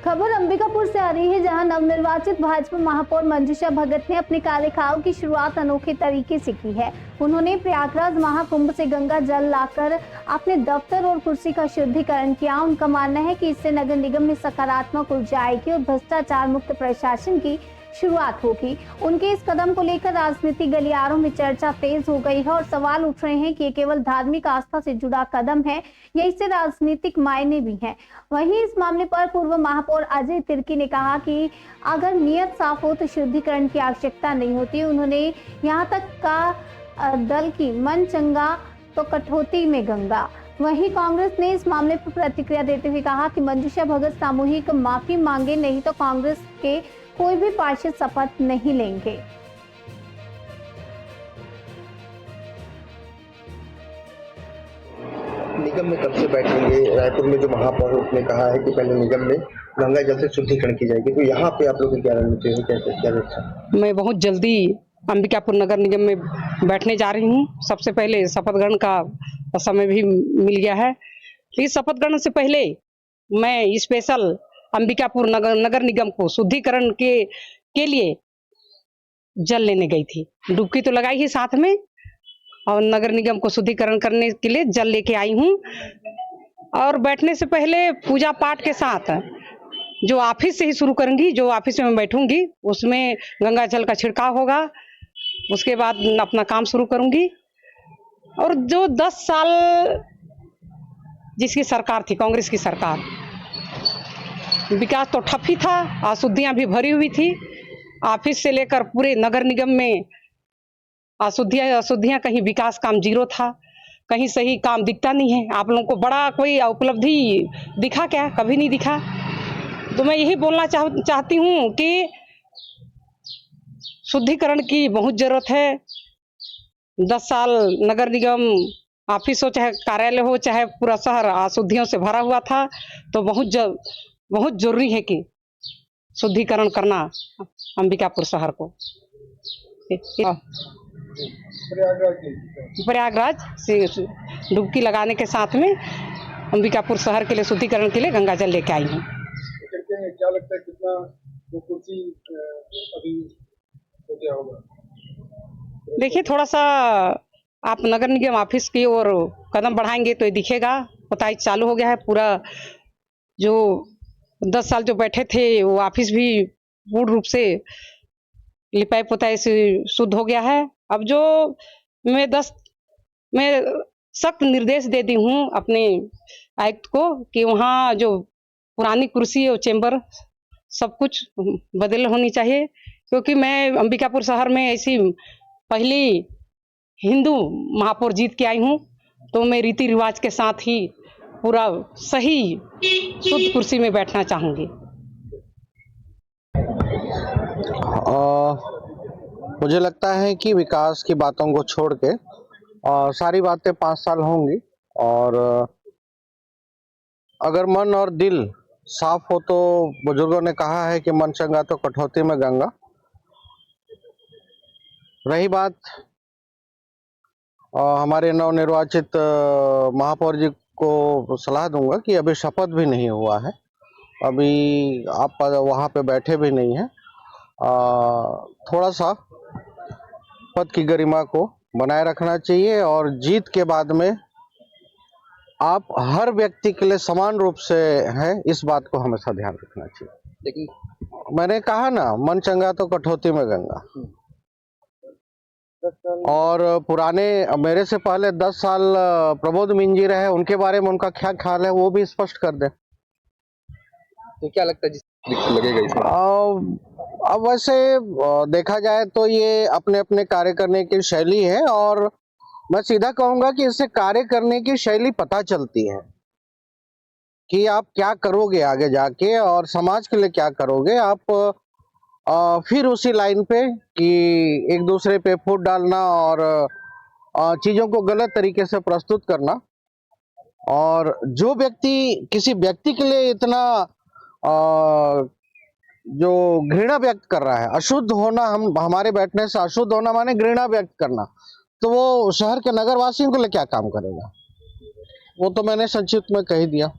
खबर अंबिकापुर से आ रही है, जहां नवनिर्वाचित भाजपा महापौर मंजूषा भगत ने अपने कार्यकाल की शुरुआत अनोखे तरीके से की है। उन्होंने प्रयागराज महाकुंभ से गंगा जल लाकर अपने दफ्तर और कुर्सी का शुद्धिकरण किया। उनका मानना है कि इससे नगर निगम में सकारात्मक ऊर्जा आएगी और भ्रष्टाचार मुक्त प्रशासन की शुरुआत होगी। उनके इस कदम को लेकर राजनीतिक गलियारों में चर्चा तेज हो गई है और सवाल उठ रहे हैं कि ये केवल धार्मिक आस्था से जुड़ा कदम है या इससे राजनीतिक मायने भी हैं। वहीं इस मामले पर पूर्व महापौर अजय तिर्की ने कहा कि अगर नियत साफ हो तो शुद्धिकरण की आवश्यकता नहीं होती। उन्होंने यहाँ तक का दल की मन चंगा तो कठौती में गंगा। वहीं कांग्रेस ने इस मामले पर प्रतिक्रिया देते हुए कहा कि मंजूषा भगत सामूहिक माफी मांगे, नहीं तो कांग्रेस के कोई भी पार्षद शपथ नहीं लेंगे। निगम में कब से बैठेंगे? रायपुर में जो महापौर ने कहा है कि पहले निगम में गंगा जल से शुद्धिकरण की जाएगी, तो यहाँ पे आप लोग क्या रणनीति है, क्या? मैं बहुत जल्दी अंबिकापुर नगर निगम में बैठने जा रही हूँ। सबसे पहले शपथ ग्रहण का समय भी मिल गया है। इस शपथ ग्रहण से पहले मैं स्पेशल अंबिकापुर नगर निगम को शुद्धिकरण के लिए जल लेने गई थी। डुबकी तो लगाई ही साथ में, और नगर निगम को शुद्धिकरण करने के लिए जल लेके आई हूँ। और बैठने से पहले पूजा पाठ के साथ जो ऑफिस से ही शुरू करूंगी, जो ऑफिस में मैं बैठूंगी उसमें गंगा जल का छिड़काव होगा। उसके बाद अपना काम शुरू करूंगी। और जो 10 साल जिसकी सरकार थी, कांग्रेस की सरकार, विकास तो ठप ही था, अशुद्धियां भी भरी हुई थी। ऑफिस से लेकर पूरे नगर निगम में अशुद्धियां, कहीं विकास काम जीरो था, कहीं सही काम दिखता नहीं है। आप लोगों को बड़ा कोई उपलब्धि दिखा क्या? कभी नहीं दिखा। तो मैं यही बोलना चाहती हूँ कि शुद्धिकरण की बहुत जरूरत है। 10 साल नगर निगम ऑफिस हो, चाहे कार्यालय हो, चाहे पूरा शहर अशुद्धियों से भरा हुआ था। तो बहुत जरूरी है कि शुद्धिकरण करना अंबिकापुर शहर को। प्रयागराज से डुबकी लगाने के साथ में अंबिकापुर शहर के लिए शुद्धिकरण के लिए गंगा जल लेके आई हूँ। क्या लगता है कितना वो कुर्सी अभी हो गया होगा? देखिए, थोड़ा सा आप नगर निगम ऑफिस की ओर कदम बढ़ाएंगे तो ये दिखेगा। पुताई चालू हो गया है पूरा। जो 10 साल जो बैठे थे वो ऑफिस भी पूर्ण रूप से लिपाई पुताई से शुद्ध हो गया है। अब जो मैं सख्त निर्देश दे दी हूँ अपने आयुक्त को कि वहाँ जो पुरानी कुर्सी और चेंबर सब कुछ बदल होनी चाहिए, क्योंकि मैं अंबिकापुर शहर में ऐसी पहली हिंदू महापौर जीत के आई हूँ। तो मैं रीति रिवाज के साथ ही पूरा सही शुद्ध कुर्सी में बैठना चाहूंगी। मुझे लगता है कि विकास की बातों को छोड़ के सारी बातें 5 साल होंगी, और अगर मन और दिल साफ हो तो बुजुर्गों ने कहा है कि मन चंगा तो कठौती में गंगा। रही बात हमारे नवनिर्वाचित महापौर जी को सलाह दूंगा कि अभी शपथ भी नहीं हुआ है, अभी आप वहाँ पे बैठे भी नहीं हैं। थोड़ा सा पद की गरिमा को बनाए रखना चाहिए, और जीत के बाद में आप हर व्यक्ति के लिए समान रूप से हैं, इस बात को हमेशा ध्यान रखना चाहिए। लेकिन मैंने कहा ना, मन चंगा तो कठौती में गंगा। और पुराने मेरे से पहले 10 साल प्रबोध मीन जी रहे, उनके बारे में उनका क्या ख्याल है वो भी स्पष्ट कर दें। तो क्या लगता है लगेगा इसमें? अब वैसे देखा जाए तो ये अपने अपने कार्य करने की शैली है, और मैं सीधा कहूंगा कि इससे कार्य करने की शैली पता चलती है कि आप क्या करोगे आगे जाके और समाज के लिए क्या करोगे। आप फिर उसी लाइन पे कि एक दूसरे पे फूट डालना और चीजों को गलत तरीके से प्रस्तुत करना, और जो व्यक्ति किसी व्यक्ति के लिए इतना जो घृणा व्यक्त कर रहा है, अशुद्ध होना, हमारे बैठने से अशुद्ध होना माने घृणा व्यक्त करना, तो वो शहर के नगर वासियों के लिए क्या काम करेगा? वो तो मैंने संक्षिप्त में कह दिया।